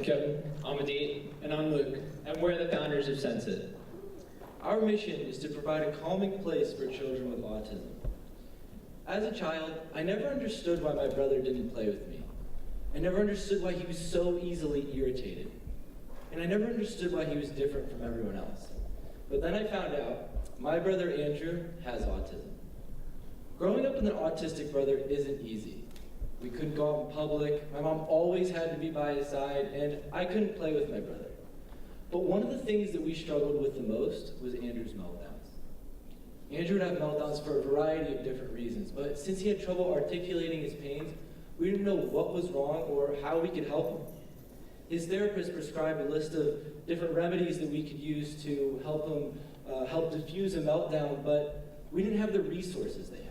Kevin. I'm Adit. And I'm Luke. And we're the founders of Sensei. Our mission is to provide a calming place for children with autism. As a child, I never understood why my brother didn't play with me. I never understood why he was so easily irritated. And I never understood why he was different from everyone else. But then I found out my brother Andrew has autism. Growing up with an autistic brother isn't easy. We couldn't go out in public, my mom always had to be by his side, and I couldn't play with my brother. But one of the things that we struggled with the most was Andrew's meltdowns. Andrew would have meltdowns for a variety of different reasons, but since he had trouble articulating his pains, we didn't know what was wrong or how we could help him. His therapist prescribed a list of different remedies that we could use to help him help diffuse a meltdown, but we didn't have the resources they had.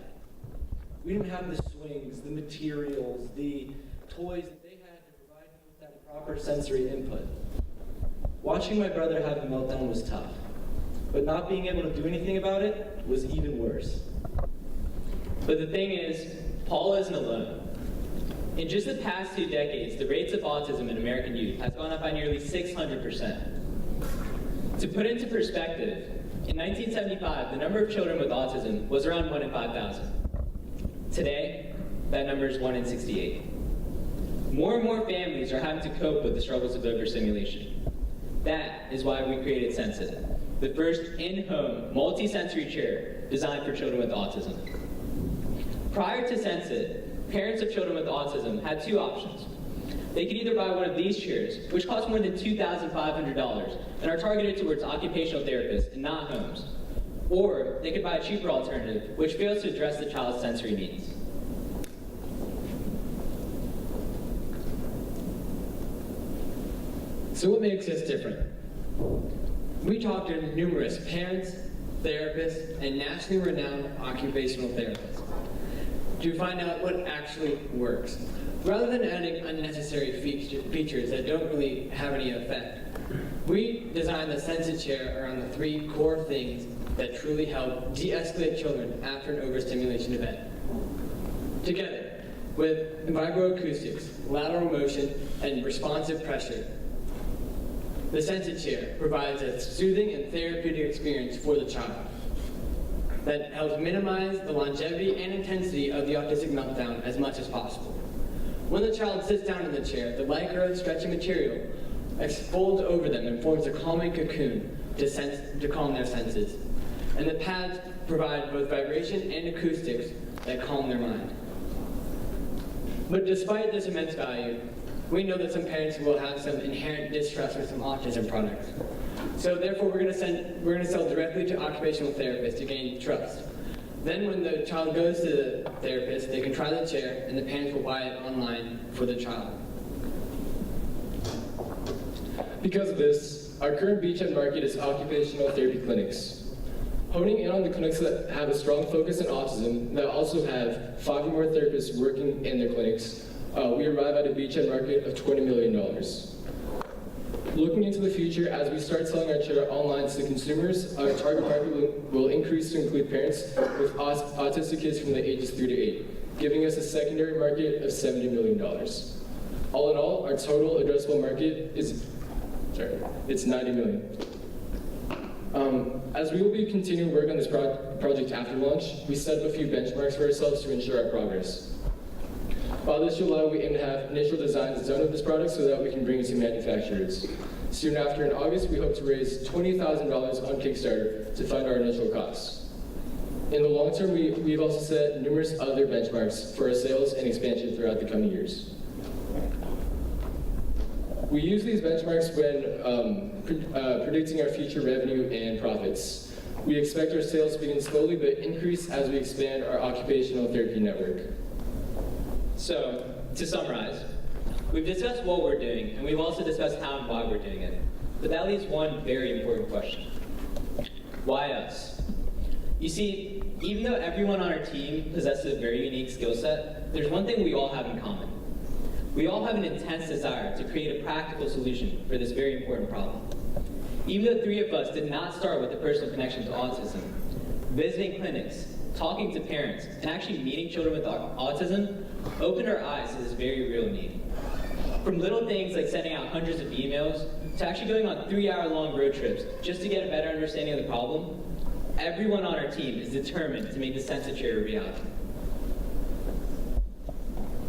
We didn't have the swings, the materials, the toys that they had to provide him with that proper sensory input. Watching my brother have a meltdown was tough, but not being able to do anything about it was even worse. But the thing is, Paul isn't alone. In just the past 2 decades, the rates of autism in American youth has gone up by nearly 600%. To put into perspective, in 1975, the number of children with autism was around 1 in 5,000. Today, that number is 1 in 68. More and more families are having to cope with the struggles of overstimulation. That is why we created Sensei, the first in-home multi-sensory chair designed for children with autism. Prior to Sensei, parents of children with autism had 2 options. They could either buy one of these chairs, which cost more than $2,500 and are targeted towards occupational therapists and not homes, or they could buy a cheaper alternative, which fails to address the child's sensory needs. So what makes us different? We talked to numerous parents, therapists, and nationally renowned occupational therapists to find out what actually works. Rather than adding unnecessary features that don't really have any effect, we designed the Sensei chair around the 3 core things that truly help de-escalate children after an overstimulation event. Together with vibroacoustics, lateral motion, and responsive pressure, the Sensei chair provides a soothing and therapeutic experience for the child that helps minimize the longevity and intensity of the autistic meltdown as much as possible. When the child sits down in the chair, the light growth stretchy material folds over them and forms a calming cocoon to calm their senses. And the pads provide both vibration and acoustics that calm their mind. But despite this immense value, we know that some parents will have some inherent distrust with some autism products. So therefore, we're going to sell directly to occupational therapists to gain trust. Then when the child goes to the therapist, they can try the chair, and the parents will buy it online for the child. Because of this, our current beachhead market is occupational therapy clinics. Honing in on the clinics that have a strong focus on autism, that also have 5 or more therapists working in their clinics, we arrive at a beachhead market of $20 million. Looking into the future, as we start selling our chair online to consumers, our target market will increase to include parents with autistic kids from the ages 3 to 8, giving us a secondary market of $70 million. All in all, our total addressable market is, it's $90 million. As we will be continuing work on this project after launch, we set up a few benchmarks for ourselves to ensure our progress. By this July, we aim to have initial designs done of this product so that we can bring it to manufacturers. Soon after, in August, we hope to raise $20,000 on Kickstarter to fund our initial costs. In the long term, we've also set numerous other benchmarks for our sales and expansion throughout the coming years. We use these benchmarks when predicting our future revenue and profits. We expect our sales to begin slowly but increase as we expand our occupational therapy network. So, to summarize, we've discussed what we're doing, and we've also discussed how and why we're doing it. But that leaves one very important question. Why us? You see, even though everyone on our team possesses a very unique skill set, there's one thing we all have in common. We all have an intense desire to create a practical solution for this very important problem. Even though 3 of us did not start with a personal connection to autism, visiting clinics, talking to parents, and actually meeting children with autism opened our eyes to this very real need. From little things like sending out hundreds of emails to actually going on 3-hour-long road trips just to get a better understanding of the problem, everyone on our team is determined to make the Sensei chair a reality.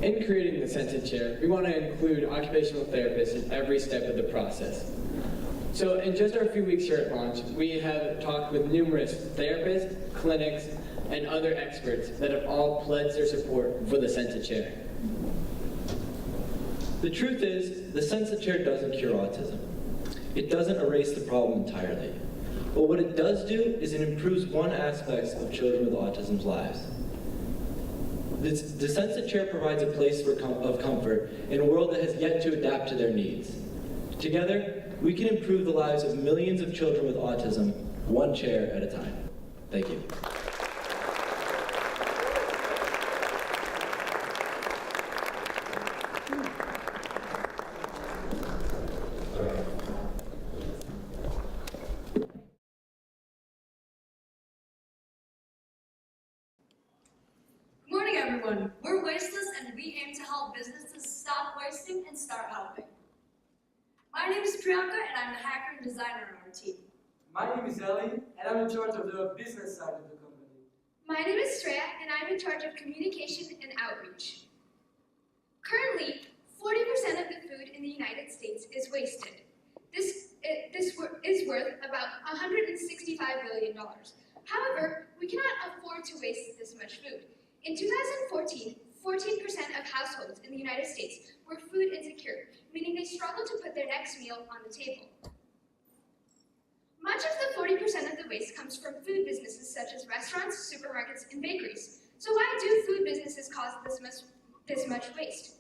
In creating the Sensei chair, we want to include occupational therapists in every step of the process. So in just our few weeks here at launch, we have talked with numerous therapists, clinics, and other experts that have all pledged their support for the Sensei chair. The truth is, the Sensei chair doesn't cure autism. It doesn't erase the problem entirely. But what it does do is it improves one aspect of children with autism's lives. The Sensei chair provides a place of comfort in a world that has yet to adapt to their needs. Together, we can improve the lives of millions of children with autism, one chair at a time. Thank you. Good morning, everyone. We're Wasteless, and we aim to help businesses stop wasting and start helping. My name is Priyanka, and I'm the hacker and designer on our team. My name is Ellie, and I'm in charge of the business side of the company. My name is Shreya, and I'm in charge of communication and outreach. Currently, 40% of the food in the United States is wasted. This is worth about $165 billion. However, we cannot afford to waste this much food. In 2014, 14% of households in the United States were food insecure, meaning they struggled to put their next meal on the table. Much of the 40% of the waste comes from food businesses such as restaurants, supermarkets, and bakeries. So why do food businesses cause this much waste?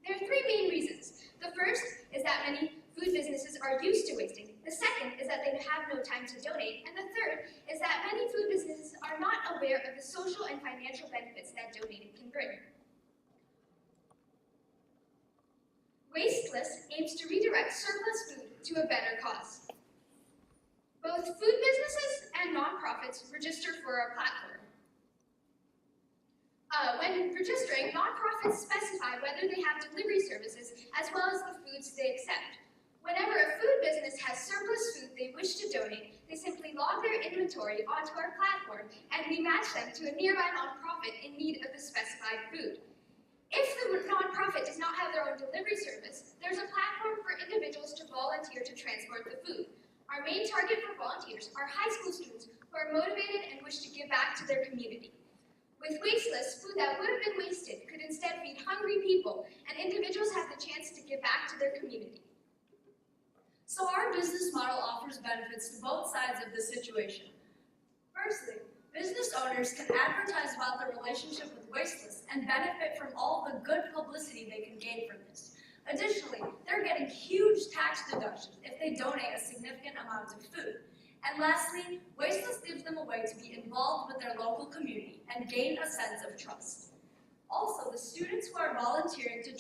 There are three main reasons. The first is that many food businesses are used to wasting. The second is that they have no time to donate. And the third is that many food businesses are not aware of the social and financial benefits that donating can bring. Wasteless aims to redirect surplus food to a better cause. Both food businesses and nonprofits register for our platform. When registering, nonprofits specify whether they have delivery services as well as the foods they accept. Whenever a food business has surplus food they wish to donate, they simply log their inventory onto our platform and we match them to a nearby nonprofit in need of the specified food. If the nonprofit does not have their own delivery service, there's a platform for individuals to volunteer to transport the food. Our main target for volunteers are high school students who are motivated and wish to give back to their community. With Wasteless, food that would have been wasted could instead feed hungry people, and individuals have the chance to give back to their community. So our business model offers benefits to both sides of the situation. Firstly, business owners can advertise about their relationship with Wasteless and benefit from all the good publicity they can gain from this. Additionally, they're getting huge tax deductions if they donate a significant amount of food. And lastly, Wasteless gives them a way to be involved with their local community and gain a sense of trust. Also, the students who are volunteering to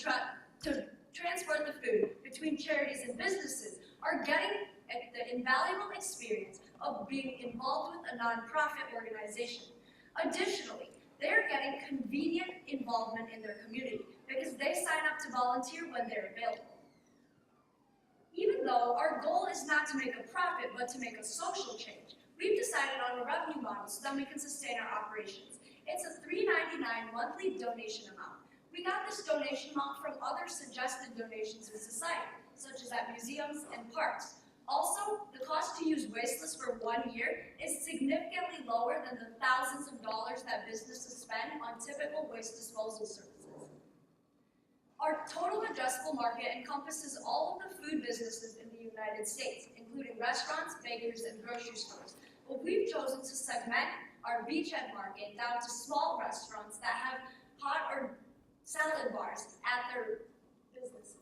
transport the food between charities and businesses are getting the invaluable experience of being involved with a nonprofit organization. Additionally, they're getting convenient involvement in their community because they sign up to volunteer when they're available. Even though our goal is not to make a profit, but to make a social change, we've decided on a revenue model so that we can sustain our operations. It's a $3.99 monthly donation amount. We got this donation amount from other suggested donations in society, such as at museums and parks. Also, the cost to use Wasteless for 1 year is significantly lower than the thousands of dollars that businesses spend on typical waste disposal services. Our total addressable market encompasses all of the food businesses in the United States, including restaurants, bakeries, and grocery stores. But we've chosen to segment our beachhead market down to small restaurants that have hot or salad bars at their businesses.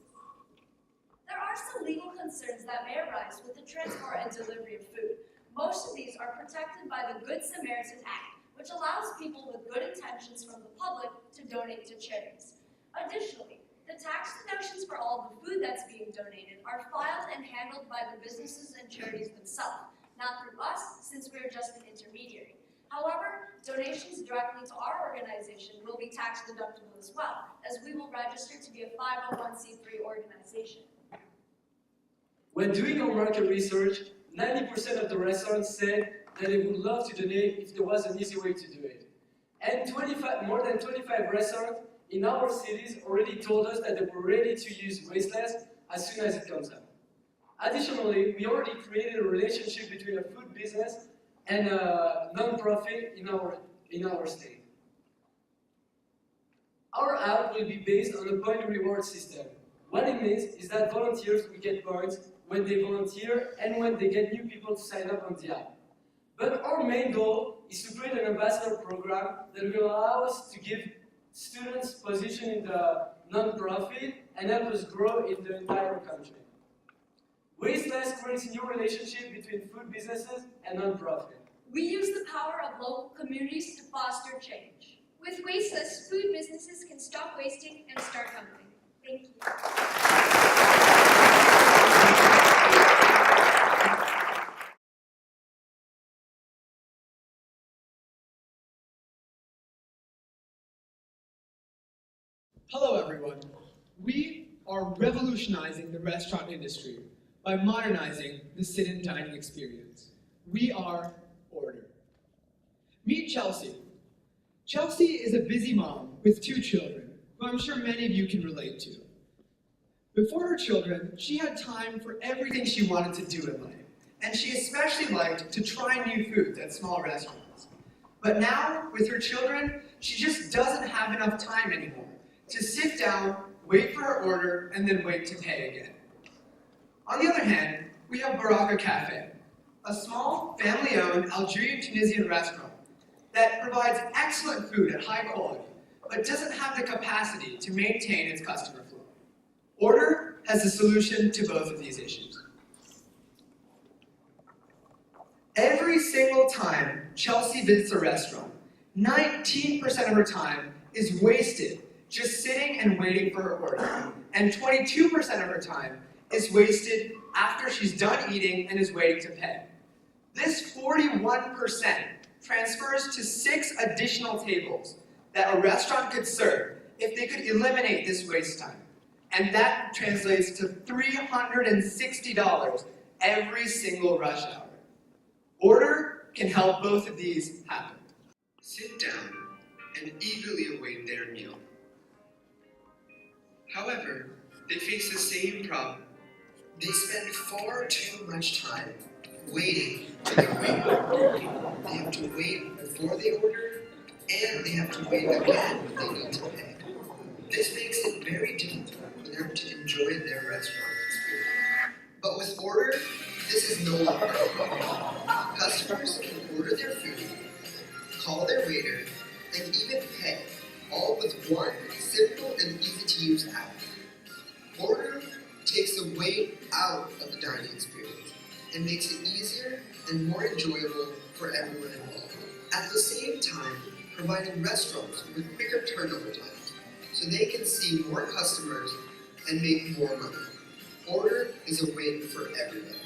There are some legal concerns that may arise with the transport and delivery of food. Most of these are protected by the Good Samaritan Act, which allows people with good intentions from the public to donate to charities. Additionally, the tax deductions for all the food that's being donated are filed and handled by the businesses and charities themselves, not through us, since we're just an intermediary. However, donations directly to our organization will be tax deductible as well, as we will register to be a 501c3 organization. When doing our market research, 90% of the restaurants said that they would love to donate if there was an easy way to do it. And more than 25 restaurants in our cities already told us that they were ready to use Wasteless as soon as it comes out. Additionally, we already created a relationship between a food business and a non-profit in our state. Our app will be based on a point reward system. What it means is that volunteers will get points when they volunteer and when they get new people to sign up on the app. But our main goal is to create an ambassador program that will allow us to give students position in the non-profit and help us grow in the entire country. Wasteless creates a new relationship between food businesses and non-profit. We use the power of local communities to foster change. With Wasteless, food businesses can stop wasting and start helping. Thank you. Hello everyone. We are revolutionizing the restaurant industry by modernizing the sit-in dining experience. We are Order. Meet Chelsea. Chelsea is a busy mom with 2 children, who I'm sure many of you can relate to. Before her children, she had time for everything she wanted to do in life, and she especially liked to try new foods at small restaurants. But now, with her children, she just doesn't have enough time anymore to sit down, wait for her order, and then wait to pay again. On the other hand, we have Baraka Cafe, a small, family-owned Algerian-Tunisian restaurant that provides excellent food at high quality, but doesn't have the capacity to maintain its customer flow. Order has a solution to both of these issues. Every single time Chelsea visits a restaurant, 19% of her time is wasted just sitting and waiting for her order, and 22% of her time is wasted after she's done eating and is waiting to pay. This 41% transfers to 6 additional tables that a restaurant could serve if they could eliminate this waste time. And that translates to $360 every single rush hour. Order can help both of these happen. Sit down and eagerly await their meal. However, they face the same problem. They spend far too much time waiting for their wait. They have to wait before they order, and they have to wait again when they need to pay. This makes it very difficult for them to enjoy their restaurant experience. But with Order, this is no longer a problem. Customers can order their food, call their waiter, and even pay, all with one simple and easy-to-use app. Order takes the weight out of the dining experience and makes it easier and more enjoyable for everyone involved. At the same time, providing restaurants with quicker turnover times so they can see more customers and make more money. Order is a win for everybody.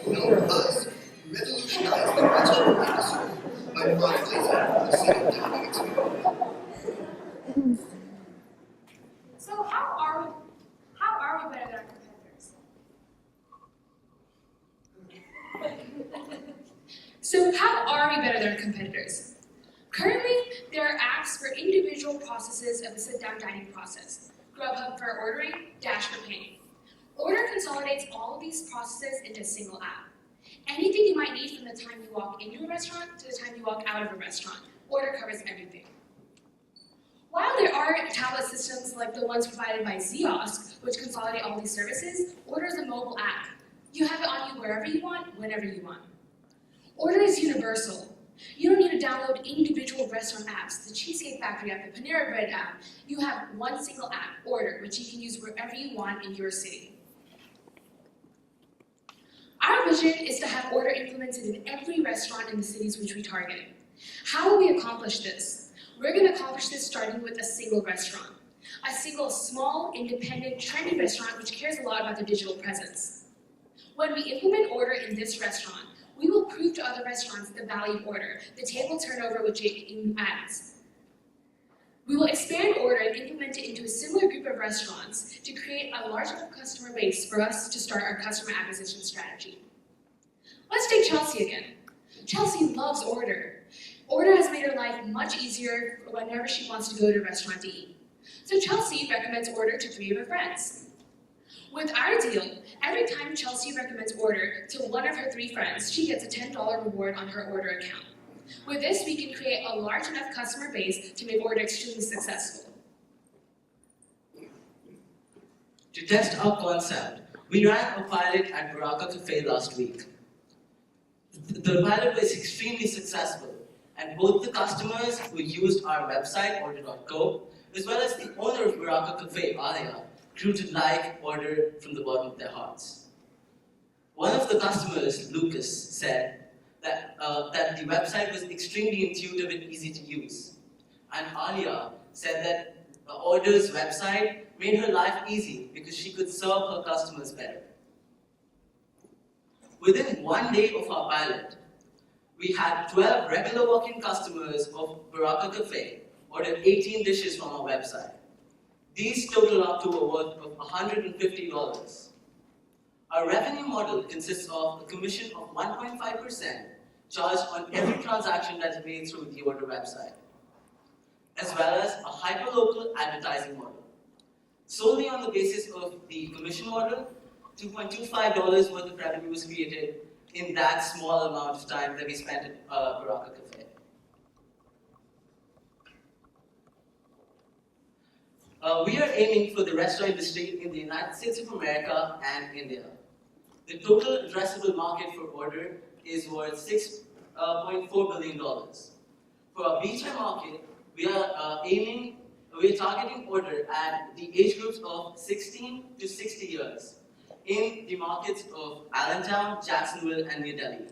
Help us revolutionize the restaurant industry by modernizing the sit-in dining experience. So how are we better than our competitors? Currently, there are apps for individual processes of the sit-down dining process. Grubhub for ordering, Dash for paying. Order consolidates all of these processes into a single app. Anything you might need from the time you walk into a restaurant to the time you walk out of a restaurant, Order covers everything. While there are tablet systems like the ones provided by Ziosk, which consolidate all these services, Order is a mobile app. You have it on you wherever you want, whenever you want. Order is universal. You don't need to download individual restaurant apps, the Cheesecake Factory app, the Panera Bread app. You have one single app, Order, which you can use wherever you want in your city. Our vision is to have Order implemented in every restaurant in the cities which we target. How will we accomplish this? We're going to accomplish this starting with a single restaurant. A single, small, independent, trendy restaurant which cares a lot about their digital presence. When we implement Order in this restaurant, We will prove to other restaurants the value of order, the table turnover which it adds. We will expand order and implement it into a similar group of restaurants to create a large enough customer base for us to start our customer acquisition strategy. Let's take Chelsea again. Chelsea loves order. Order has made her life much easier whenever she wants to go to a restaurant to eat. So Chelsea recommends order to 3 of her friends. With our deal, every time Chelsea recommends order to one of her 3 friends, she gets a $10 reward on her order account. With this, we can create a large enough customer base to make order extremely successful. To test our concept, we ran a pilot at Baraka Cafe last week. The pilot was extremely successful, and both the customers who used our website, order.co, as well as the owner of Baraka Cafe, Atria, grew to like order from the bottom of their hearts. One of the customers, Lucas, said that the website was extremely intuitive and easy to use. And Alia said that the Order's website made her life easy because she could serve her customers better. Within 1 day of our pilot, we had 12 regular walk-in customers of Baraka Cafe order 18 dishes from our website. These total up to a worth of $150. Our revenue model consists of a commission of 1.5% charged on every transaction that is made through the Order website, as well as a hyperlocal advertising model. Solely on the basis of the commission model, $2.25 worth of revenue was created in that small amount of time that we spent at Baraka Cafe. We are aiming for the restaurant industry in the United States of America and India. The total addressable market for Order is worth $6.4 billion. For our beachhead market, we are targeting Order at the age groups of 16 to 60 years in the markets of Allentown, Jacksonville, and New Delhi.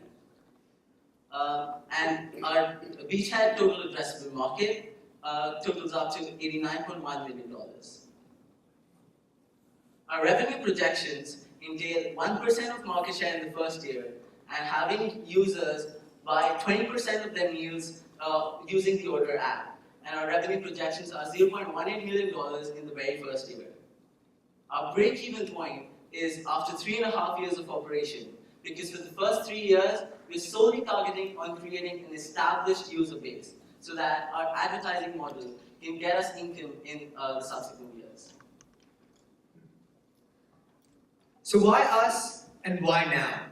And our beachhead total addressable market totals up to $89.1 million. Our revenue projections entail 1% of market share in the first year and having users buy 20% of their meals using the Order app. And our revenue projections are $0.18 million in the very first year. Our break-even point is after 3.5 years of operation, because for the first 3 years, we're solely targeting on creating an established user base so that our advertising model can get us income in the subsequent years. So why us and why now?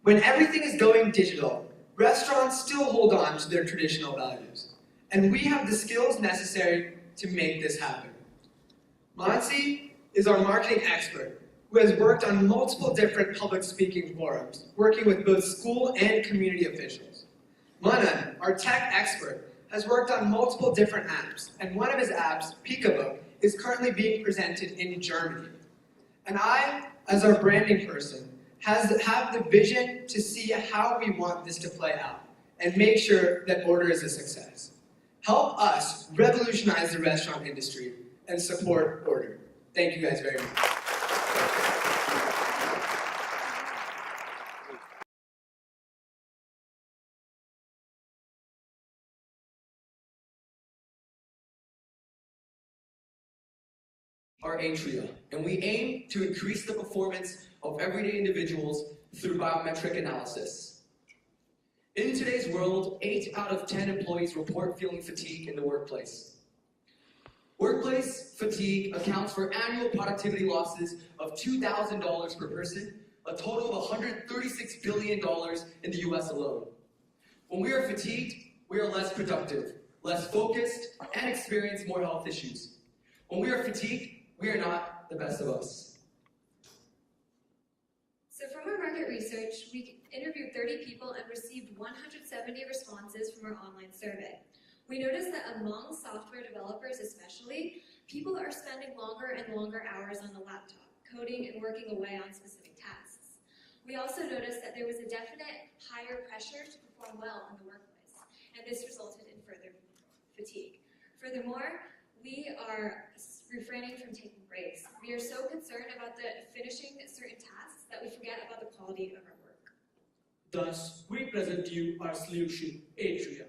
When everything is going digital, restaurants still hold on to their traditional values. And we have the skills necessary to make this happen. Mansi is our marketing expert who has worked on multiple different public speaking forums, working with both school and community officials. Manan, our tech expert, has worked on multiple different apps, and one of his apps, Peekaboo, is currently being presented in Germany. And I, as our branding person, have the vision to see how we want this to play out and make sure that Order is a success. Help us revolutionize the restaurant industry and support Order. Thank you guys very much. Are Atria, and we aim to increase the performance of everyday individuals through biometric analysis. In today's world, 8 out of 10 employees report feeling fatigue in the workplace. Workplace fatigue accounts for annual productivity losses of $2,000 per person, a total of $136 billion in the US alone. When we are fatigued, we are less productive, less focused, and experience more health issues. When we are fatigued, we are not the best of us. So from our market research, we interviewed 30 people and received 170 responses from our online survey. We noticed that among software developers especially, people are spending longer and longer hours on the laptop, coding and working away on specific tasks. We also noticed that there was a definite higher pressure to perform well in the workplace, and this resulted in further fatigue. Furthermore, we are refraining from taking breaks. We are so concerned about finishing certain tasks that we forget about the quality of our work. Thus, we present to you our solution, Atria.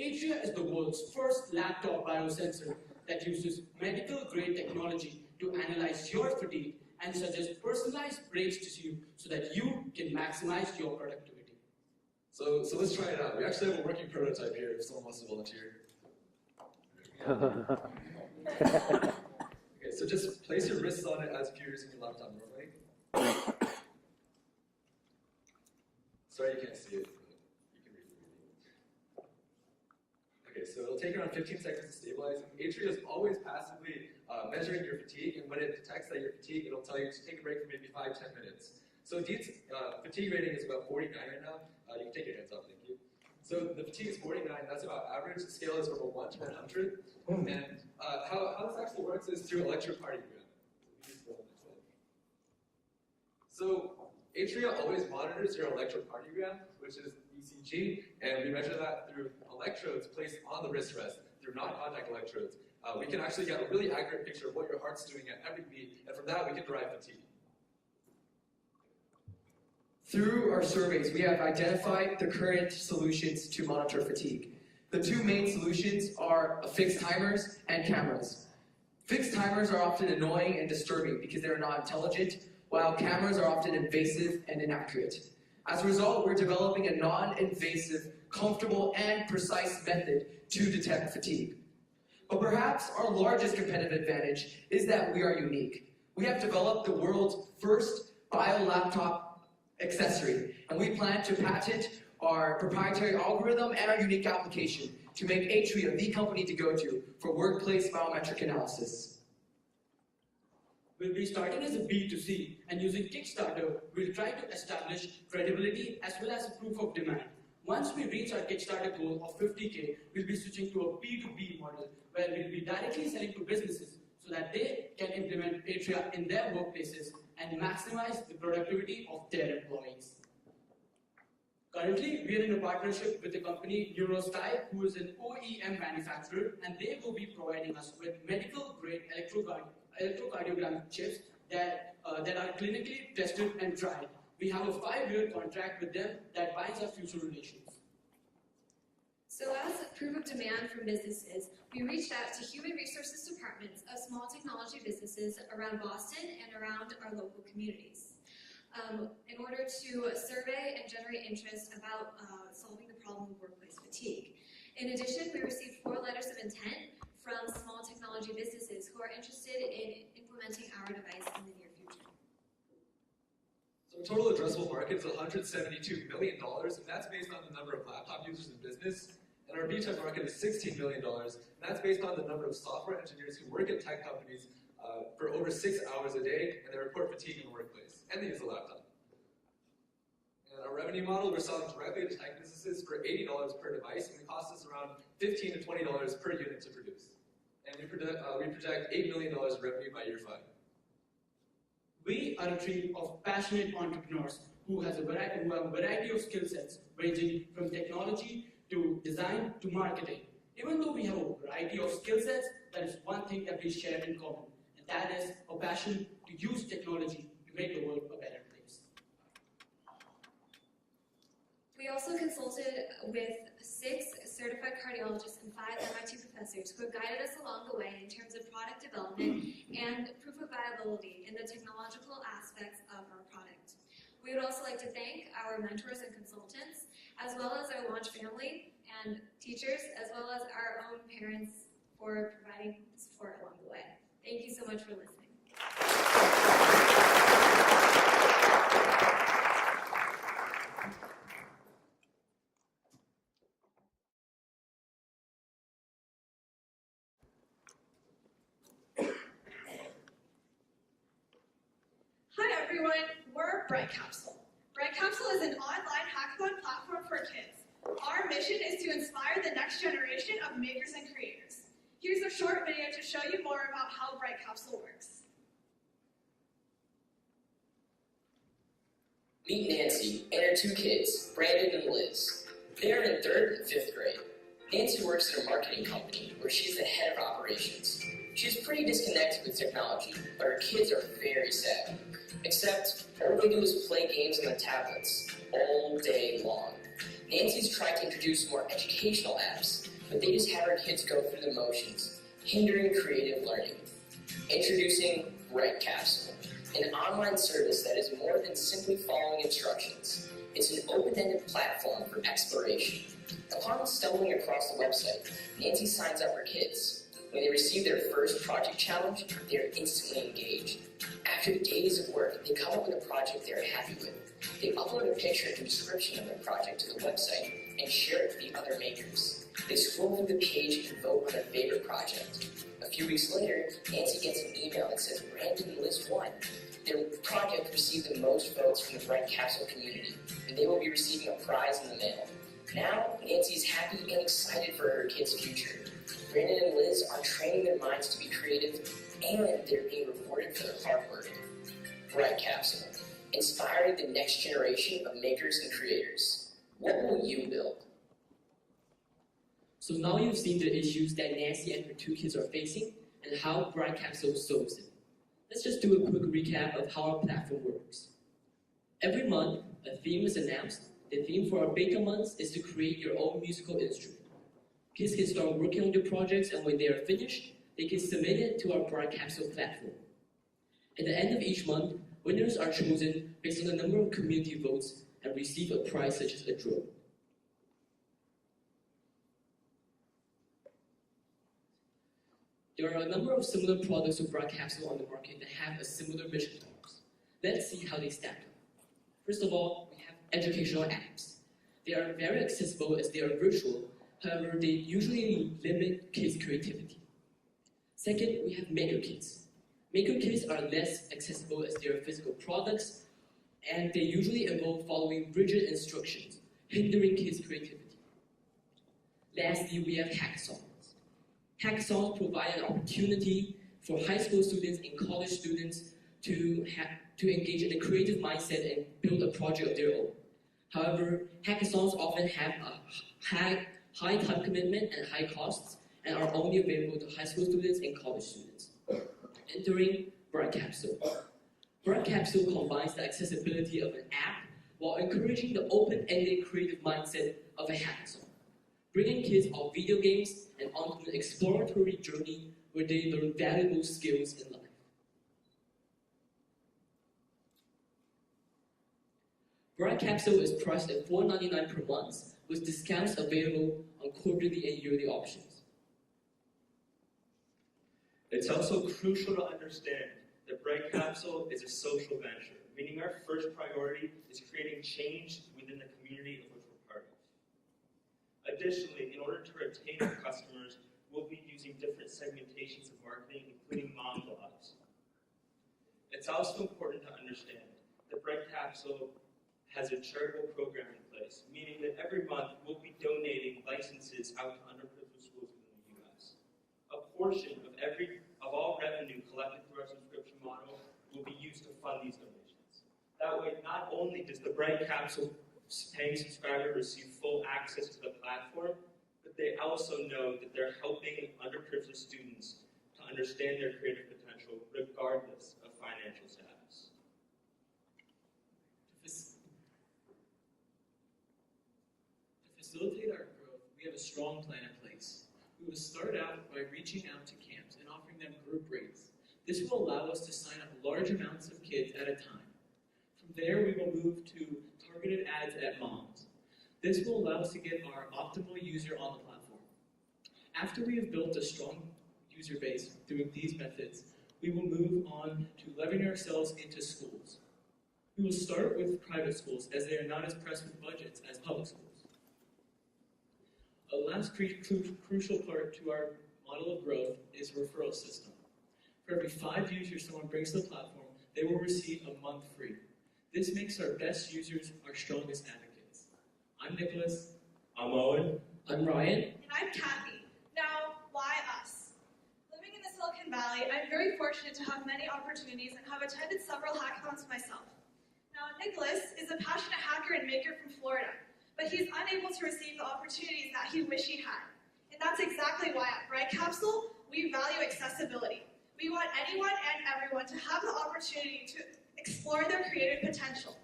Atria is the world's first laptop biosensor that uses medical-grade technology to analyze your fatigue and suggest personalized breaks to you so that you can maximize your productivity. So let's try it out. We actually have a working prototype here if someone wants to volunteer. Okay, so just place your wrists on it as if you're using your laptop normally. Sorry you can't see it, but you can read the reading. Okay, so it'll take around 15 seconds to stabilize. Atria is always passively measuring your fatigue, and when it detects that you're fatigued, it'll tell you to take a break for maybe 5-10 minutes. So Deet's fatigue rating is about 49 right now. You can take your hands off, thank you. So the fatigue is 49, that's about average. The scale is from a 1 to 100. And how this actually works is through electrocardiogram. So Atria always monitors your electrocardiogram, which is ECG, and we measure that through electrodes placed on the wrist rest, through non-contact electrodes. We can actually get a really accurate picture of what your heart's doing at every beat, and from that we can derive fatigue. Through our surveys, we have identified the current solutions to monitor fatigue. The two main solutions are fixed timers and cameras. Fixed timers are often annoying and disturbing because they're not intelligent, while cameras are often invasive and inaccurate. As a result, we're developing a non-invasive, comfortable, and precise method to detect fatigue. But perhaps our largest competitive advantage is that we are unique. We have developed the world's first bio-laptop accessory, and we plan to patent our proprietary algorithm and our unique application to make Atria the company to go to for workplace biometric analysis. We'll be starting as a B2C, and using Kickstarter, we'll try to establish credibility as well as a proof of demand. Once we reach our Kickstarter goal of 50K, we'll be switching to a B2B model, where we'll be directly selling to businesses so that they can implement Atria in their workplaces and maximize the productivity of their employees. Currently, we are in a partnership with the company Neurosky, who is an OEM manufacturer, and they will be providing us with medical-grade electrocardiogram chips that are clinically tested and tried. We have a 5-year contract with them that binds our future relations. So as proof of demand from businesses, we reached out to human resources departments of small technology businesses around Boston and around our local communities in order to survey and generate interest about solving the problem of workplace fatigue. In addition, we received 4 letters of intent from small technology businesses who are interested in implementing our device in the near future. So the total addressable market is $172 million, and that's based on the number of laptop users in business. And our B-Tech market is $16 million, and that's based on the number of software engineers who work at tech companies for over 6 hours a day, and they report fatigue in the workplace, and they use a laptop. And our revenue model, we're selling directly to tech businesses for $80 per device, and it costs us around $15 to $20 per unit to produce. And we project $8 million in revenue by year 5. We are a team of passionate entrepreneurs who have a variety of skill sets, ranging from technology to design to marketing. Even though we have a variety of skill sets, there is one thing that we share in common, and that is a passion to use technology to make the world a better place. We also consulted with 6 certified cardiologists and 5 MIT professors who have guided us along the way in terms of product development and proof of viability in the technological aspects of our product. We would also like to thank our mentors and consultants, as well as our launch family and teachers, as well as our own parents for providing support along the way. Thank you so much for listening. Hi everyone, we're Bright Capsule. Bright Capsule is an online hackathon platform for kids. Our mission is to inspire the next generation of makers and creators. Here's a short video to show you more about how Bright Capsule works. Meet Nancy and her 2 kids, Brandon and Liz. They are in 3rd and 5th grade. Nancy works at a marketing company where she's the head of operations. She's pretty disconnected with technology, but her kids are very savvy. Except all they do is play games on the tablets all day long. Nancy's tried to introduce more educational apps, but they just have her kids go through the motions, hindering creative learning. Introducing Bread Capsule, an online service that is more than simply following instructions. It's an open-ended platform for exploration. Upon stumbling across the website, Nancy signs up her kids. When they receive their first project challenge, they are instantly engaged. After days of work, they come up with a project they are happy with. They upload a picture and description of their project to the website and share it with the other makers. They scroll through the page and vote on their favorite project. A few weeks later, Nancy gets an email that says Brandon and Liz won. Their project received the most votes from the Bread Capsule community, and they will be receiving a prize in the mail. Now, Nancy's happy and excited for her kids' future. Brandon and Liz are training their minds to be creative, and they're being rewarded for their hard work. Bread Capsule, inspiring the next generation of makers and creators. What will you build? So now you've seen the issues that Nancy and her two kids are facing and how Bread Capsule solves it. Let's just do a quick recap of how our platform works. Every month, a theme is announced. The theme for our beta months is to create your own musical instrument. Kids can start working on their projects, and when they are finished, they can submit it to our Bread Capsule platform. At the end of each month, winners are chosen based on the number of community votes and receive a prize such as a drone. There are a number of similar products to Bread Capsule on the market that have a similar mission to ours. Let's see how they stack up. First of all, we have educational apps. They are very accessible as they are virtual, however, they usually limit kids' creativity. Second, we have maker kits. Maker kits are less accessible as they are physical products, and they usually involve following rigid instructions, hindering kids' creativity. Lastly, we have hackathons. Hackathons provide an opportunity for high school students and college students to engage in a creative mindset and build a project of their own. However, hackathons often have a high time commitment and high costs and are only available to high school students and college students. Entering Bread Capsule. Bread Capsule combines the accessibility of an app while encouraging the open-ended creative mindset of a hackathon, bringing kids off video games and onto an exploratory journey where they learn valuable skills in life. Bread Capsule is priced at $4.99 per month, with discounts available on quarterly and yearly options. It's also crucial to understand that Bread Capsule is a social venture, meaning our first priority is creating change within the community of which we're part of. Additionally, in order to retain our customers, we'll be using different segmentations of marketing, including mom blogs. It's also important to understand that Bread Capsule has a charitable program in place, meaning that every month we'll be donating licenses out to underprivileged schools within the U.S. A portion of all revenue collected through our subscription model will be used to fund these donations. That way, not only does the Bread Capsule paying subscriber receive full access to the platform, but they also know that they're helping underprivileged students to understand their creative potential regardless of financial status. To facilitate our growth, we have a strong plan in place. We will start out by reaching out to camps and offering them group rates. This will allow us to sign up large amounts of kids at a time. From there, we will move to targeted ads at moms. This will allow us to get our optimal user on the platform. After we have built a strong user base through these methods, we will move on to leveraging ourselves into schools. We will start with private schools, as they are not as pressed with budgets as public schools. A last crucial part to our model of growth is a referral system. For every 5 users someone brings to the platform, they will receive a month free. This makes our best users our strongest advocates. I'm Nicholas. I'm Owen. I'm Ryan. And I'm Kathy. Now, why us? Living in the Silicon Valley, I'm very fortunate to have many opportunities and have attended several hackathons myself. Now, Nicholas is a passionate hacker and maker from Florida, but he's unable to receive the opportunities that he wished he had. And that's exactly why at Bread Capsule, we value accessibility. We want anyone and everyone to have the opportunity to explore their creative potential.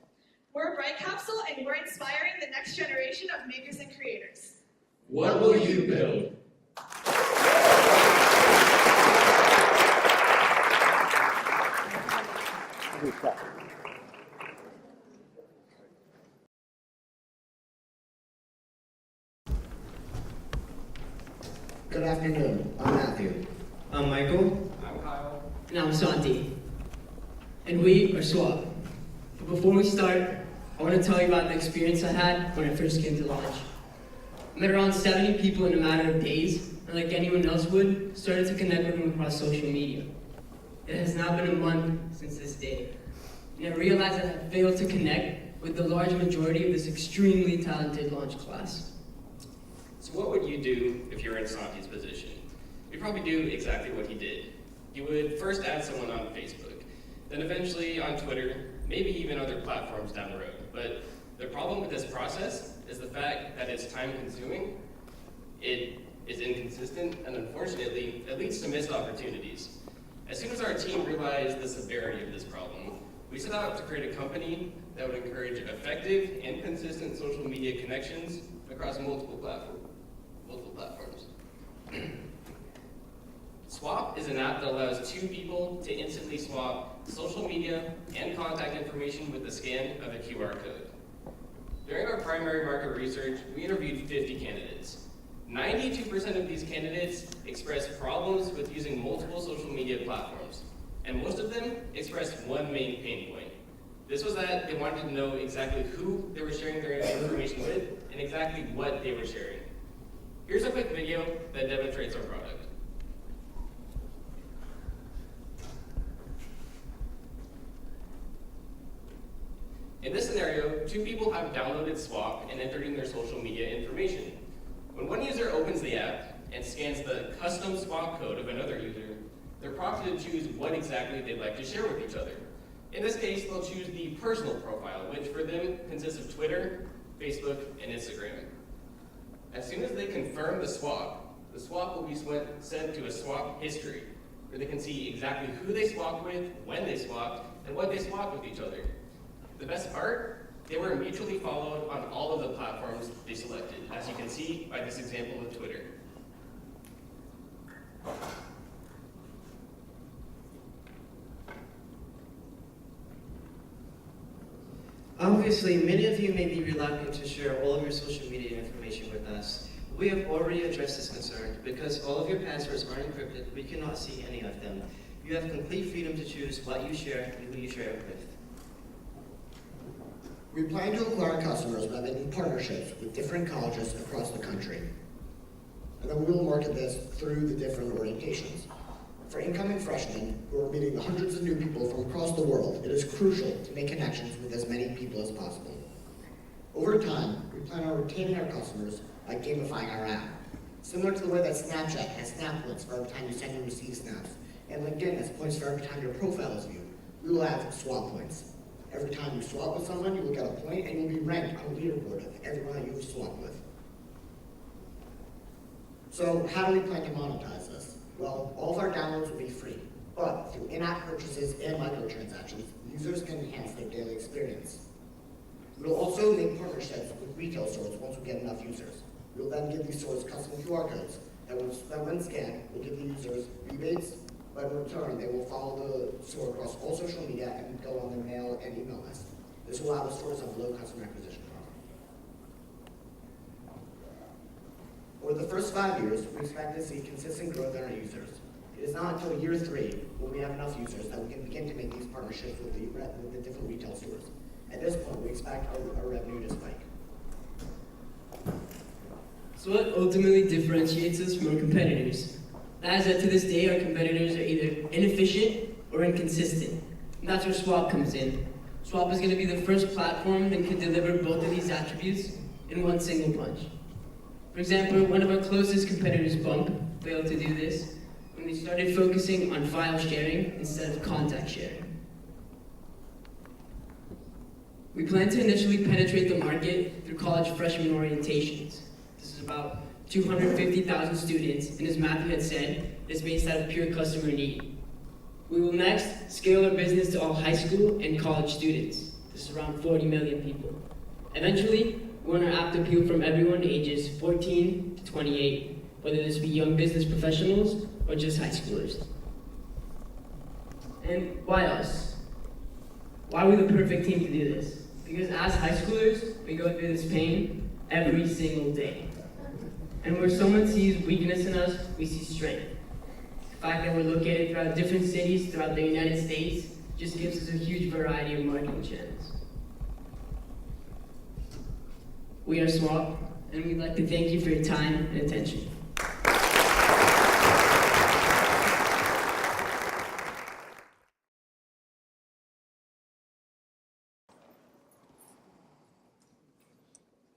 We're Bright Capsule, and we're inspiring the next generation of makers and creators. What will you build? Good afternoon. I'm Matthew. I'm Michael. I'm Kyle. And I'm Santi. And we are Swap. But before we start, I want to tell you about the experience I had when I first came to launch. I met around 70 people in a matter of days, and like anyone else would, started to connect with them across social media. It has now been a month since this day, and I realized that I failed to connect with the large majority of this extremely talented launch class. So what would you do if you were in Santi's position? You'd probably do exactly what he did. You would first add someone on Facebook, then eventually on Twitter, maybe even other platforms down the road. But the problem with this process is the fact that it's time-consuming, it is inconsistent, and unfortunately, it leads to missed opportunities. As soon as our team realized the severity of this problem, we set out to create a company that would encourage effective and consistent social media connections across multiple platforms. Swap is an app that allows two people to instantly swap social media and contact information with the scan of a QR code. During our primary market research, we interviewed 50 candidates. 92% of these candidates expressed problems with using multiple social media platforms, and most of them expressed one main pain point. This was that they wanted to know exactly who they were sharing their information with and exactly what they were sharing. Here's a quick video that demonstrates our product. In this scenario, two people have downloaded Swap and entered in their social media information. When one user opens the app and scans the custom swap code of another user, they're prompted to choose what exactly they'd like to share with each other. In this case, they'll choose the personal profile, which for them consists of Twitter, Facebook, and Instagram. As soon as they confirm the swap will be sent to a swap history, where they can see exactly who they swapped with, when they swapped, and what they swapped with each other. The best part, they were mutually followed on all of the platforms they selected, as you can see by this example with Twitter. Obviously, many of you may be reluctant to share all of your social media information with us. We have already addressed this concern. Because all of your passwords are encrypted, we cannot see any of them. You have complete freedom to choose what you share and who you share it with. We plan to acquire customers by making partnerships with different colleges across the country. And then we will market this through the different orientations. For incoming freshmen who are meeting the hundreds of new people from across the world, it is crucial to make connections with as many people as possible. Over time, we plan on retaining our customers by gamifying our app. Similar to the way that Snapchat has snap points for every time you send and receive snaps, and LinkedIn has points for every time your profile is viewed, we will have swap points. Every time you swap with someone, you will get a point and you'll be ranked on a leaderboard of everyone that you've swapped with. So how do we plan to monetize this? Well, all of our downloads will be free, but through in-app purchases and microtransactions, users can enhance their daily experience. We will also make partnerships with retail stores once we get enough users. We will then give these stores custom QR codes that when scanned will give the users rebates, but in return they will follow the store across all social media and go on their mail and email list. This will allow the stores to have low customer acquisition costs. Over the first 5 years, we expect to see consistent growth in our users. It is not until year 3 when we have enough users that we can begin to make these partnerships with the different retail stores. At this point, we expect our revenue to spike. So what ultimately differentiates us from our competitors? That is that to this day, our competitors are either inefficient or inconsistent. And that's where Swap comes in. Swap is going to be the first platform that can deliver both of these attributes in one single punch. For example, one of our closest competitors, Bump, failed to do this when they started focusing on file sharing instead of contact sharing. We plan to initially penetrate the market through college freshman orientations. This is about 250,000 students, and as Matthew had said, it's based out of pure customer need. We will next scale our business to all high school and college students. This is around 40 million people. Eventually, we want our app to appeal from everyone ages 14 to 28, whether this be young business professionals or just high schoolers. And why us? Why are we the perfect team to do this? Because as high schoolers, we go through this pain every single day. And where someone sees weakness in us, we see strength. The fact that we're located throughout different cities throughout the United States just gives us a huge variety of marketing channels. We are Swap, and we'd like to thank you for your time and attention.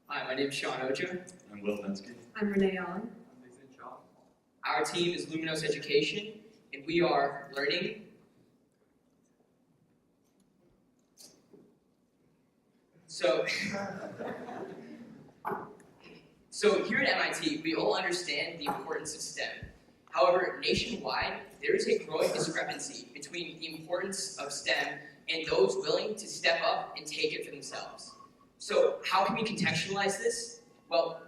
Hi, my name is Sean Ocha. I'm Will Pensky. I'm Renee Allen. Our team is Luminous Education, and we are learning So here at MIT, we all understand the importance of STEM. However, nationwide, there is a growing discrepancy between the importance of STEM and those willing to step up and take it for themselves. So how can we contextualize this? Well,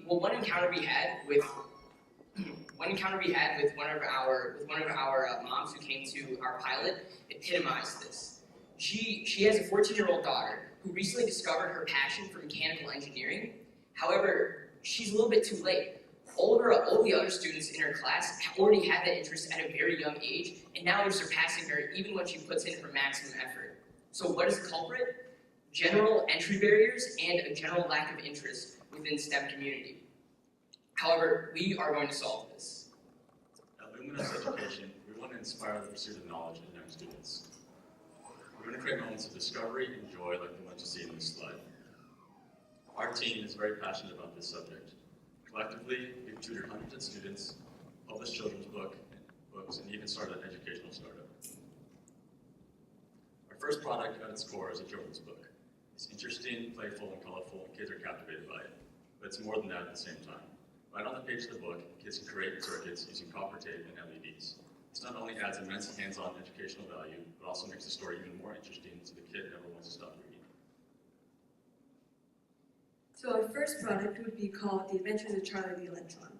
one encounter we had with one of our moms who came to our pilot epitomized this. She has a 14-year-old daughter who recently discovered her passion for mechanical engineering. However, she's a little bit too late. All the other students in her class already had that interest at a very young age, and now they're surpassing her even when she puts in her maximum effort. So what is the culprit? General entry barriers and a general lack of interest within STEM community. However, we are going to solve this. At Luminous Education, we want to inspire the pursuit of knowledge in young students. We're going to create moments of discovery and joy like the ones you see in this slide. Our team is very passionate about this subject. Collectively, we've tutored hundreds of students, published children's books, and even started an educational startup. Our first product at its core is a children's book. It's interesting, playful, and colorful, and kids are captivated by it. But it's more than that at the same time. Right on the page of the book, kids can create circuits using copper tape and LEDs. This not only adds immense hands-on educational value, but also makes the story even more interesting so the kid never wants to stop reading. So our first product would be called The Adventures of Charlie the Electron.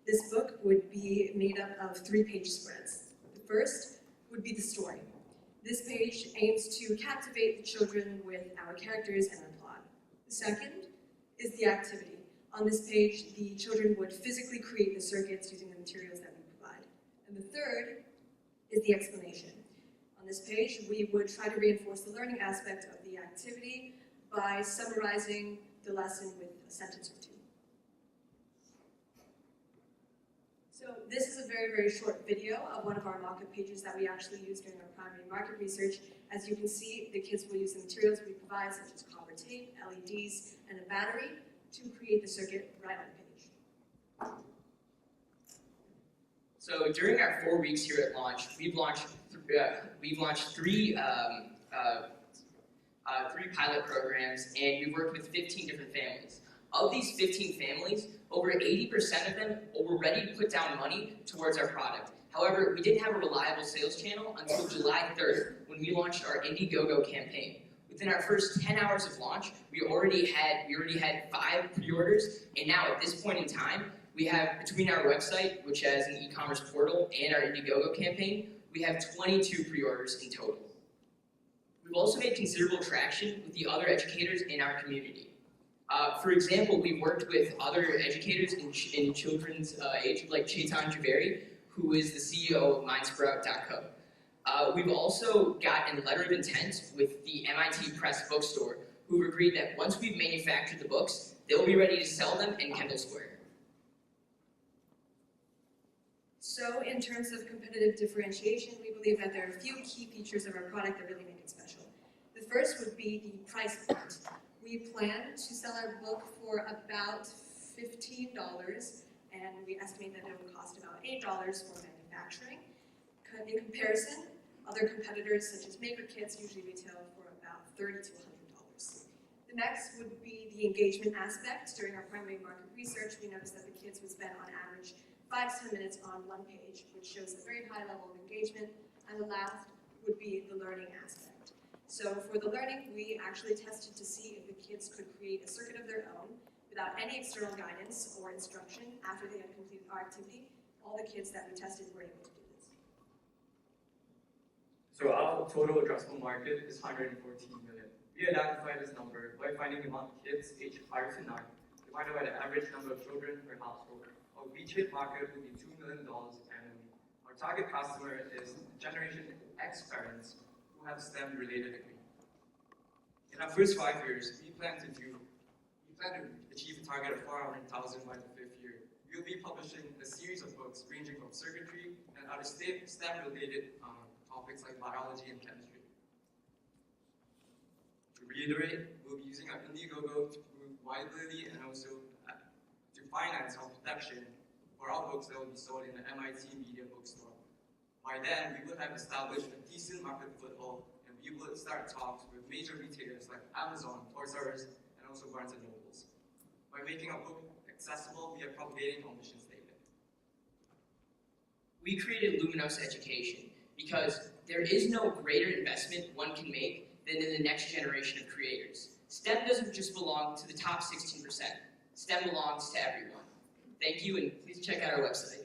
This book would be made up of 3-page spreads. The first would be the story. This page aims to captivate the children with our characters and our plot. The second is the activity. On this page, the children would physically create the circuits using the materials that we provide. And the third is the explanation. On this page, we would try to reinforce the learning aspect of the activity by summarizing the lesson with a sentence or two. So this is a very, very short video of one of our mock-up pages that we actually used during our primary market research. As you can see, the kids will use the materials we provide, such as copper tape, LEDs, and a battery, to create the circuit right on the page. So during our 4 weeks here at launch, we've launched three pilot programs, and we've worked with 15 different families. Of these 15 families, over 80% of them were ready to put down money towards our product. However, we didn't have a reliable sales channel until July 3rd, when we launched our Indiegogo campaign. Within our first 10 hours of launch, we already had 5 pre-orders, and now at this point in time, we have, between our website, which has an e-commerce portal, and our Indiegogo campaign, we have 22 pre-orders in total. We've also made considerable traction with the other educators in our community. For example, we've worked with other educators in children's age, like Chetan Javeri, who is the CEO of Mindsprout.co. We've also gotten a letter of intent with the MIT Press bookstore, who've agreed that once we've manufactured the books, they'll be ready to sell them in Kendall Square. So in terms of competitive differentiation, we believe that there are a few key features of our product that really make it special. The first would be the price point. We plan to sell our book for about $15, and we estimate that it will cost about $8 for manufacturing. In comparison, other competitors such as Maker Kits usually retail for about $30 to $100. The next would be the engagement aspect. During our primary market research, we noticed that the kids would spend on average 5 to 10 minutes on one page, which shows a very high level of engagement And the last would be the learning aspect. So for the learning, we actually tested to see if the kids could create a circuit of their own without any external guidance or instruction after they had completed our activity. All the kids that we tested were able to do this. So our total addressable market is 114 million. We identified this number by finding the amount of kids aged 5 to 9, divided by the average number of children per household. Our reach market would be $2 million annually. Our target customer is Generation X parents who have STEM-related degree. In our first 5 years, we plan to achieve a target of 400,000 by the 5th year. We'll be publishing a series of books ranging from circuitry and other STEM-related topics like biology and chemistry. To reiterate, we'll be using our Indiegogo to move widely and also to finance our production for our books that will be sold in the MIT Media Bookstore. By then, we will have established a decent market foothold, and we will start talks with major retailers like Amazon, Toys R Us, and also Barnes & Nobles. By making our book accessible, we are propagating our mission statement. We created Luminous Education because there is no greater investment one can make than in the next generation of creators. STEM doesn't just belong to the top 16%. STEM belongs to everyone. Thank you, and please check out our website.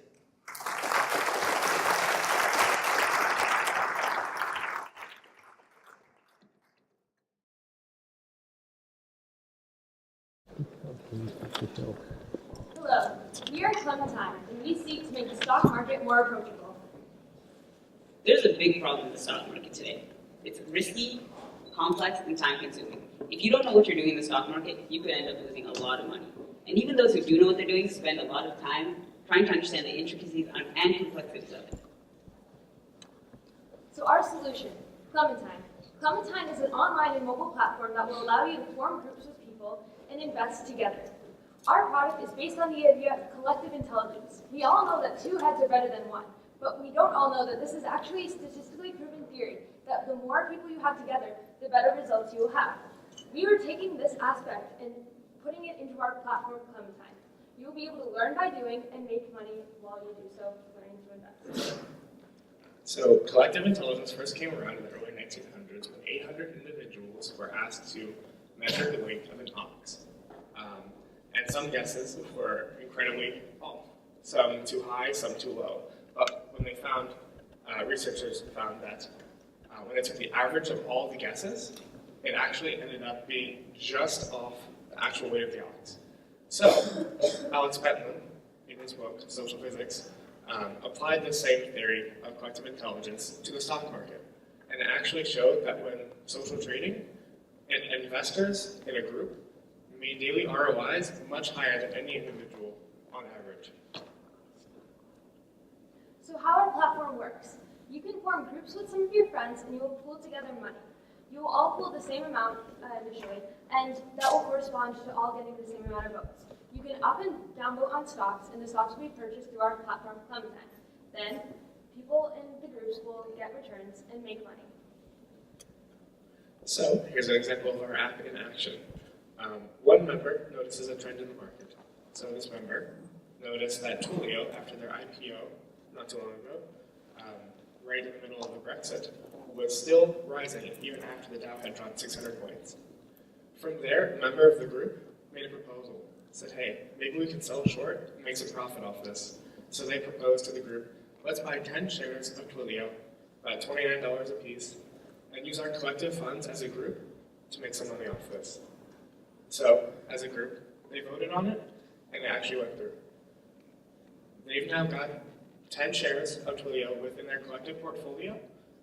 Hello, we are Clementine, and we seek to make the stock market more approachable. There's a big problem in the stock market today. It's risky, complex, and time-consuming. If you don't know what you're doing in the stock market, you could end up losing a lot of money. And even those who do know what they're doing spend a lot of time trying to understand the intricacies and complexities of it. So our solution, Clementine. Clementine is an online and mobile platform that will allow you to form groups of people and invest together. Our product is based on the idea of collective intelligence. We all know that 2 heads are better than 1, but we don't all know that this is actually a statistically proven theory, that the more people you have together, the better results you will have. We are taking this aspect and putting it into our platform, Clementine. You will be able to learn by doing and make money while you do so, learning to invest. So collective intelligence first came around in the early 1900s when 800 individuals were asked to measure the weight of an ox. And some guesses were incredibly off. Some too high, some too low. But when they found, researchers found that when they took the average of all the guesses, it actually ended up being just off the actual weight of the ox. So Alex Pentland, in his book, Social Physics, applied the same theory of collective intelligence to the stock market. And it actually showed that when social trading, investors in a group made daily ROIs much higher than any individual on average. So how our platform works. You can form groups with some of your friends and you will pool together money. You will all pool the same amount initially, and that will correspond to all getting the same amount of votes. You can up and down vote on stocks, and the stocks will be purchased through our platform, Clementine. Then, people in the groups will get returns and make money. So here's an example of our app in action. One member notices a trend in the market. So this member noticed that Twilio, after their IPO not too long ago, right in the middle of the Brexit, was still rising even after the Dow had dropped 600 points. From there, a member of the group made a proposal. Said, hey, maybe we can sell short and make some profit off this. So they proposed to the group, let's buy 10 shares of Twilio, about $29 a piece, and use our collective funds as a group to make some money off this. So, as a group, they voted on it, and it actually went through. They've now got 10 shares of Twilio within their collective portfolio,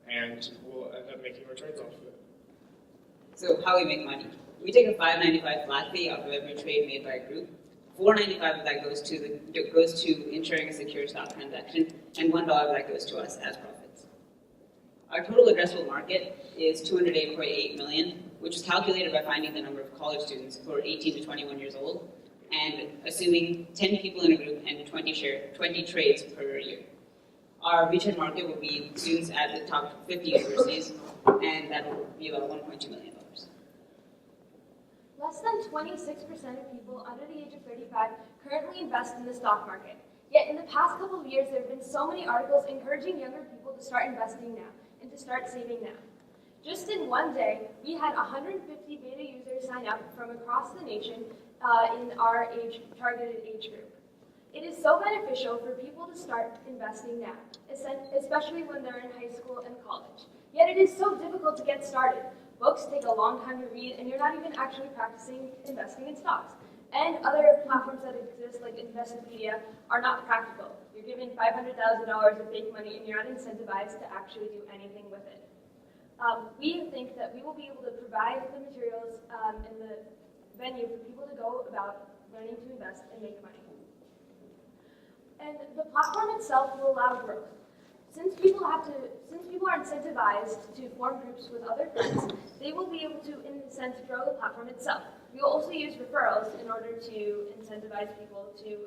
and will end up making returns off of it. So how we make money? We take a $5.95 flat fee off of every trade made by a group. $4.95 of that goes to ensuring a secure stock transaction, and $1 of that goes to us as profits. Our total addressable market is 208.8 million, which is calculated by finding the number of college students who are 18 to 21 years old, and assuming 10 people in a group and 20 trades per year. Our beachhead market will be students at the top 50 universities, and that will be about $1.2 million. Less than 26% of people under the age of 35 currently invest in the stock market. Yet in the past couple of years, there have been so many articles encouraging younger people to start investing now and to start saving now. Just in one day, we had 150 beta users sign up from across the nation in our targeted age group. It is so beneficial for people to start investing now, especially when they're in high school and college. Yet it is so difficult to get started. Books take a long time to read, and you're not even actually practicing investing in stocks. And other platforms that exist, like Investopedia, are not practical. You're given $500,000 of fake money, and you're not incentivized to actually do anything with it. We think that we will be able to provide the materials and the venue for people to go about learning to invest and make money. And the platform itself will allow growth. Since people are incentivized to form groups with other friends, they will be able to, in a sense, grow the platform itself. We will also use referrals in order to incentivize people to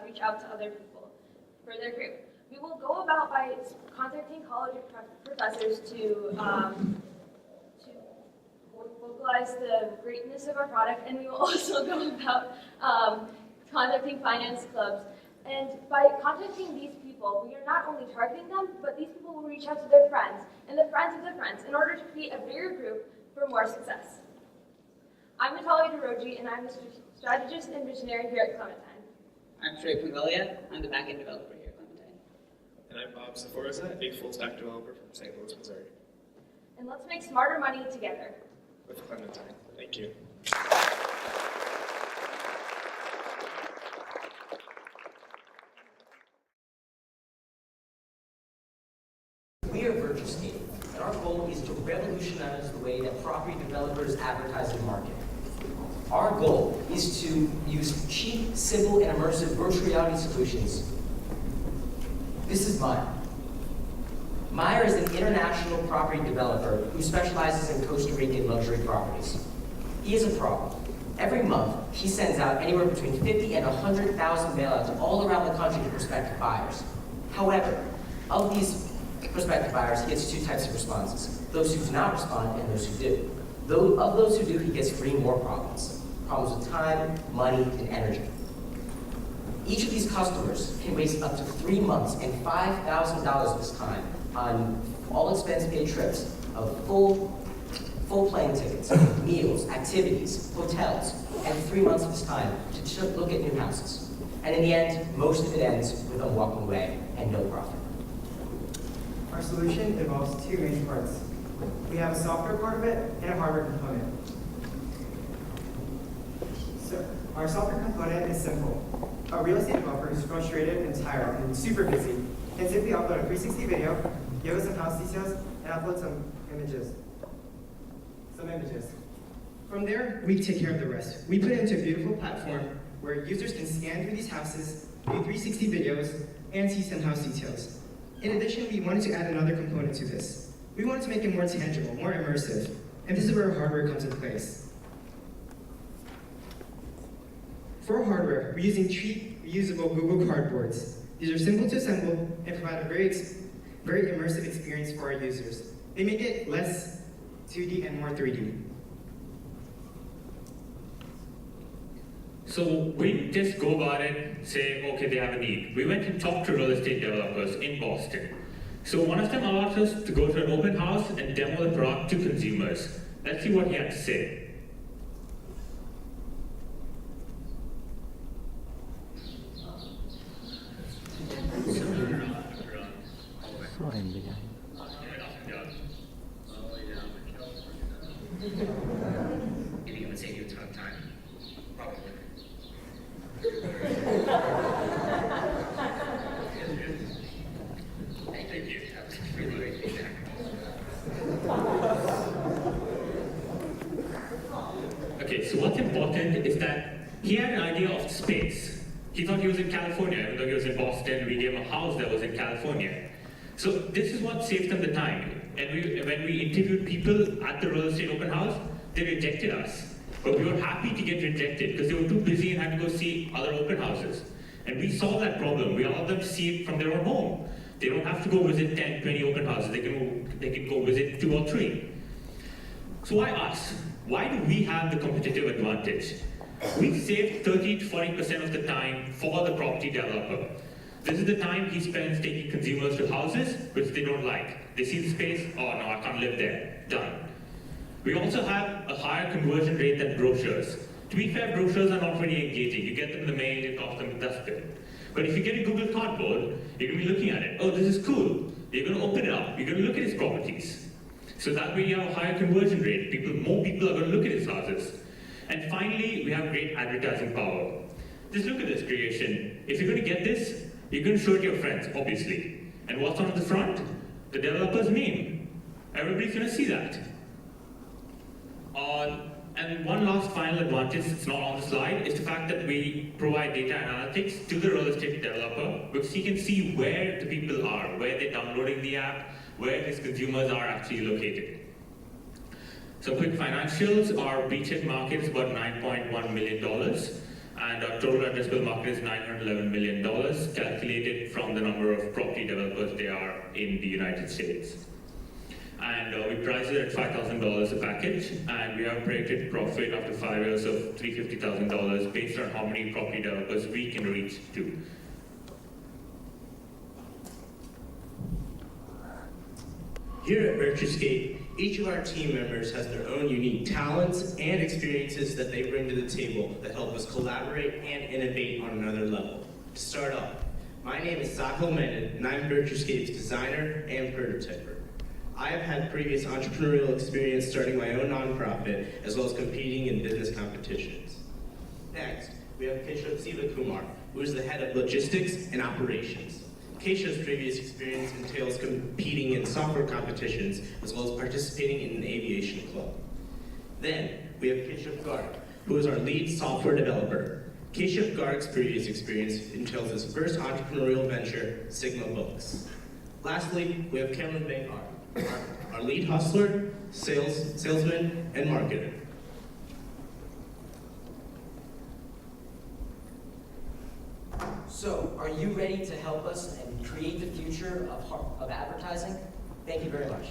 reach out to other people for their group. We will go about by contacting college professors to vocalize the greatness of our product, and we will also go about contacting finance clubs. And by contacting these people, we are not only targeting them, but these people will reach out to their friends and the friends of their friends in order to create a bigger group for more success. I'm Natalia DeRogi, and I'm a strategist and visionary here at Clementine. I'm Trey Pungalia. I'm the backend developer here at Clementine. And I'm Bob Saforza, a big full-stack developer from St. Louis, Missouri. And let's make smarter money together. With Clementine. Thank you. We are Virtuscape, and our goal is to revolutionize the way that property developers advertise and market. Our goal is to use cheap, simple, and immersive virtual reality solutions. This is Meyer. Meyer is an international property developer who specializes in Costa Rican luxury properties. He is a pro. Every month, he sends out anywhere between 50 and 100,000 bailouts all around the country to prospective buyers. However, of these prospective buyers, he gets two types of responses: those who do not respond and those who do. Of those who do, he gets three more problems: problems with time, money, and energy. Each of these customers can waste up to 3 months and $5,000 of his time on all expense-paid trips of full plane tickets, meals, activities, hotels, and 3 months of his time to look at new houses. And in the end, most of it ends with them walking away and no profit. Our solution involves two main parts. We have a software part of it and a hardware component. So our software component is simple. A real estate developer who's frustrated and tired and super busy can simply upload a 360 video, give us some house details, and upload some images. From there, we take care of the rest. We put it into a beautiful platform where users can scan through these houses, view 360 videos, and see some house details. In addition, we wanted to add another component to this. We wanted to make it more tangible, more immersive, and this is where hardware comes into place. For hardware, we're using cheap, reusable Google Cardboards. These are simple to assemble and provide a very immersive experience for our users. They make it less 2D and more 3D. So we didn't just go about it saying, okay, they have a need. We went and talked to real estate developers in Boston. So one of them asked us to go to an open house and demo the product to consumers. Let's see what he had to say. Maybe it would save you a ton of time. Probably. Thank you. That was really great feedback. Okay, so what's important is that he had an idea of space. He thought he was in California, even though he was in Boston. We gave him a house that was in California. So this is what saved them the time. And when we interviewed people at the real estate open house, they rejected us. But we were happy to get rejected because they were too busy and had to go see other open houses. And we solved that problem. We allowed them to see it from their own home. They don't have to go visit 10, 20 open houses. They can go visit 2 or 3. So why us? Why do we have the competitive advantage? We saved 30 to 40% of the time for the property developer. This is the time he spends taking consumers to houses which they don't like. They see the space, oh no, I can't live there. Done. We also have a higher conversion rate than brochures. To be fair, brochures are not very engaging. You get them in the mail, you toss them in the dustbin. But if you get a Google Cardboard, you're going to be looking at it. Oh, this is cool. You're going to open it up. You're going to look at its properties. So that way you have a higher conversion rate. More people are going to look at its houses. And finally, we have great advertising power. Just look at this creation. If you're going to get this, you're going to show it to your friends, obviously. And what's on the front? The developer's name. Everybody's going to see that. And one last final advantage, it's not on the slide, is the fact that we provide data analytics to the real estate developer, which he can see where the people are, where they're downloading the app, where his consumers are actually located. So quick financials, our beachhead market is about $9.1 million, and our total addressable market is $911 million, calculated from the number of property developers there are in the United States. And we price it at $5,000 a package, and we have predicted profit after 5 years of $350,000 based on how many property developers we can reach to. Here at Virtuscape, each of our team members has their own unique talents and experiences that they bring to the table that help us collaborate and innovate on another level. To start off, my name is Sahil Menon, and I'm Virtuscape's designer and prototyper. I have had previous entrepreneurial experience starting my own nonprofit, as well as competing in business competitions. Next, we have Keshav Sivakumar, who is the head of logistics and operations. Keshav's previous experience entails competing in software competitions, as well as participating in an aviation club. Then, we have Keshav Garg, who is our lead software developer. Keshav Garg's previous experience entails his first entrepreneurial venture, Sigma Books. Lastly, we have Cameron Behar, our lead hustler, salesman, and marketer. So, are you ready to help us and create the future of advertising? Thank you very much.